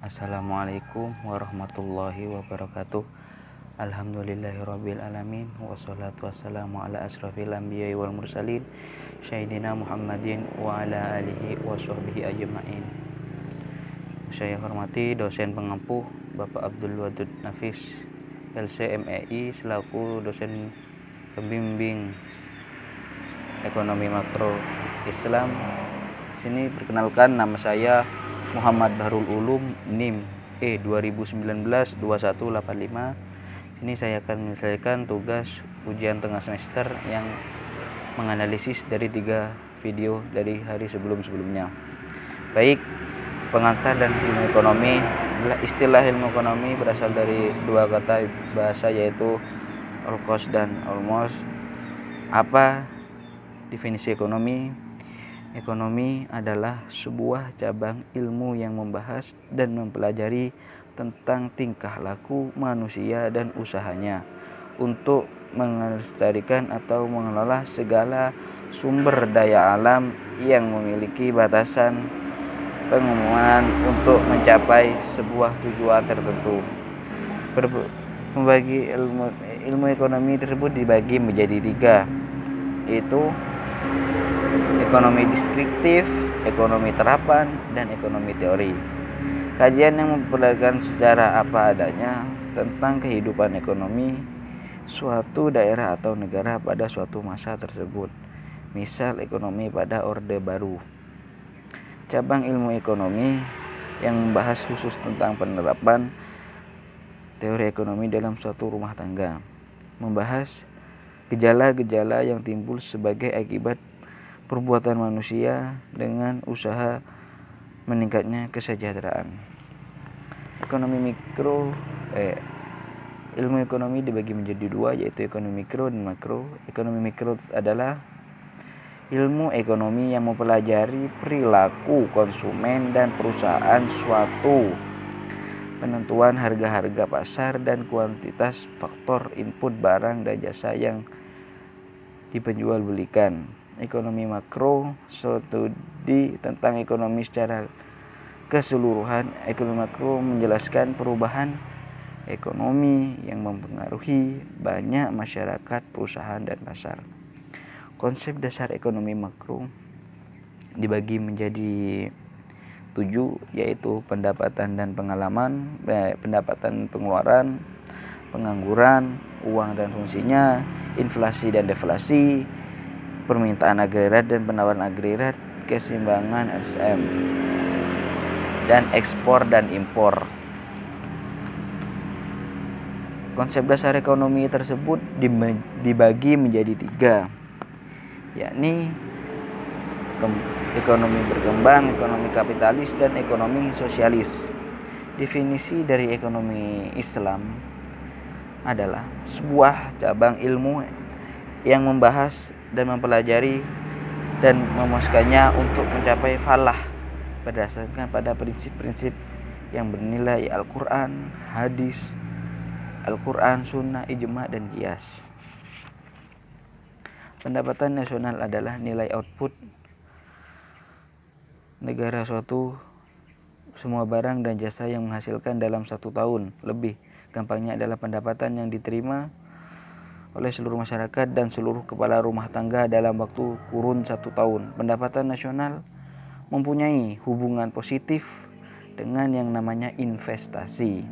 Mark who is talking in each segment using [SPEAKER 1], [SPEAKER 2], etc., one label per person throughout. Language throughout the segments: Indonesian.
[SPEAKER 1] Assalamualaikum warahmatullahi wabarakatuh. Alhamdulillahirabbil alamin wassalatu wassalamu ala asrofil anbiya'i wal mursalin sayyidina Muhammadin wa ala alihi wa sahbihi ajma'in. Saya hormati dosen pengampu Bapak Abdul Wadud Nafis LCMEI selaku dosen pembimbing ekonomi makro Islam. Sini perkenalkan, nama saya Muhammad Bahrul Ulum, NIM E2019-2185. Sini saya akan menyelesaikan tugas ujian tengah semester yang menganalisis dari 3 video dari hari sebelum-sebelumnya. Baik, pengantar dan ilmu ekonomi. Istilah ilmu ekonomi berasal dari 2 kata bahasa, yaitu all-cost dan almost. Apa definisi ekonomi? Ekonomi adalah sebuah cabang ilmu yang membahas dan mempelajari tentang tingkah laku manusia dan usahanya untuk melestarikan atau mengelola segala sumber daya alam yang memiliki batasan pengumuman untuk mencapai sebuah tujuan tertentu. Membagi ilmu ekonomi tersebut dibagi menjadi 3, yaitu ekonomi deskriptif, ekonomi terapan, dan ekonomi teori. Kajian yang memperlihatkan secara apa adanya tentang kehidupan ekonomi suatu daerah atau negara pada suatu masa tersebut. Misal ekonomi pada Orde Baru. Cabang ilmu ekonomi yang membahas khusus tentang penerapan teori ekonomi dalam suatu rumah tangga. Membahas gejala-gejala yang timbul sebagai akibat perbuatan manusia dengan usaha meningkatnya kesejahteraan. Ilmu ekonomi dibagi menjadi 2, yaitu ekonomi mikro dan makro. Ekonomi mikro adalah ilmu ekonomi yang mempelajari perilaku konsumen dan perusahaan suatu, penentuan harga-harga pasar dan kuantitas faktor input barang dan jasa yang diperjualbelikan. Ekonomi makro, studi tentang ekonomi secara keseluruhan. Ekonomi makro menjelaskan perubahan ekonomi yang mempengaruhi banyak masyarakat, perusahaan, dan pasar. Konsep dasar ekonomi makro dibagi menjadi 7, yaitu pendapatan dan pendapatan pengeluaran, pengangguran, uang dan fungsinya, inflasi dan deflasi, permintaan agregat dan penawaran agregat, keseimbangan SDM, dan ekspor dan impor. Konsep dasar ekonomi tersebut dibagi menjadi 3, yakni ekonomi berkembang, ekonomi kapitalis, dan ekonomi sosialis. Definisi dari ekonomi Islam adalah sebuah cabang ilmu yang membahas dan mempelajari dan memuaskannya untuk mencapai falah berdasarkan pada prinsip-prinsip yang bernilai Al-Quran, hadis, Al-Quran, sunnah, ijma, dan qiyas. Pendapatan nasional adalah nilai output negara suatu semua barang dan jasa yang menghasilkan dalam 1 tahun lebih. Gampangnya adalah pendapatan yang diterima oleh seluruh masyarakat dan seluruh kepala rumah tangga dalam waktu kurun 1 tahun. Pendapatan nasional mempunyai hubungan positif dengan yang namanya investasi.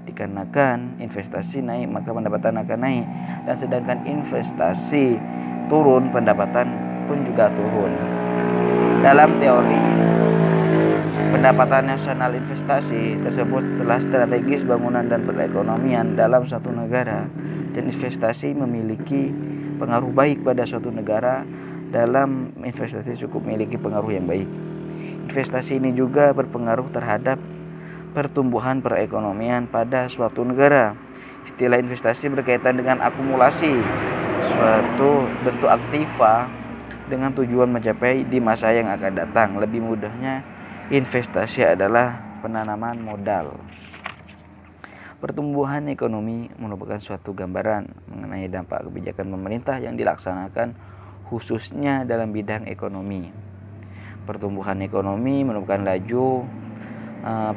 [SPEAKER 1] Dikarenakan investasi naik, maka pendapatan akan naik, dan sedangkan investasi turun, pendapatan pun juga turun. Dalam teori pendapatan nasional investasi tersebut setelah strategis bangunan dan perekonomian dalam suatu negara, dan investasi memiliki pengaruh baik pada suatu negara. Dalam investasi cukup memiliki pengaruh yang baik. Investasi ini juga berpengaruh terhadap pertumbuhan perekonomian pada suatu negara. Istilah investasi berkaitan dengan akumulasi suatu bentuk aktiva dengan tujuan mencapai di masa yang akan datang. Lebih mudahnya, investasi adalah penanaman modal. Pertumbuhan ekonomi merupakan suatu gambaran mengenai dampak kebijakan pemerintah yang dilaksanakan khususnya dalam bidang ekonomi. Pertumbuhan ekonomi merupakan laju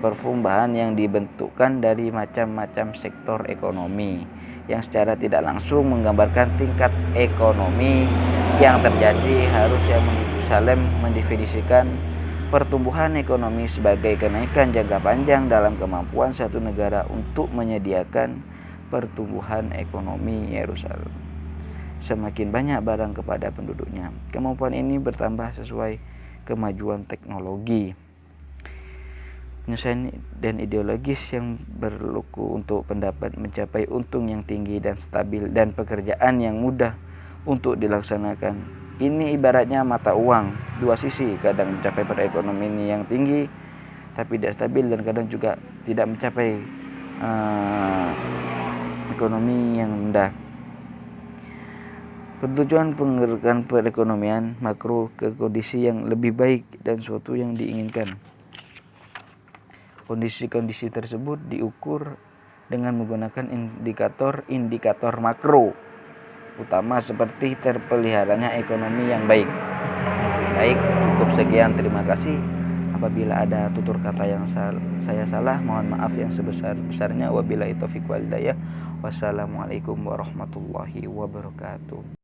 [SPEAKER 1] pertumbuhan yang dibentukkan dari macam-macam sektor ekonomi yang secara tidak langsung menggambarkan tingkat ekonomi yang terjadi. Harusnya Salem mendefinisikan pertumbuhan ekonomi sebagai kenaikan jangka panjang dalam kemampuan satu negara untuk menyediakan pertumbuhan ekonomi Yerusalem. Semakin banyak barang kepada penduduknya, kemampuan ini bertambah sesuai kemajuan teknologi. Penyelesaian dan ideologis yang berlaku untuk pendapat mencapai untung yang tinggi dan stabil dan pekerjaan yang mudah untuk dilaksanakan. Ini ibaratnya mata uang, dua sisi, kadang mencapai perekonomian yang tinggi tapi tidak stabil dan kadang juga tidak mencapai ekonomi yang rendah. Pertujuan penggerakkan perekonomian makro ke kondisi yang lebih baik dan suatu yang diinginkan. Kondisi-kondisi tersebut diukur dengan menggunakan indikator makro utama seperti terpeliharanya ekonomi yang baik. Baik, cukup sekian, terima kasih. Apabila ada tutur kata yang saya salah, mohon maaf yang sebesar-besarnya. Wabillahi taufiq wal hidayah. Wassalamualaikum warahmatullahi wabarakatuh.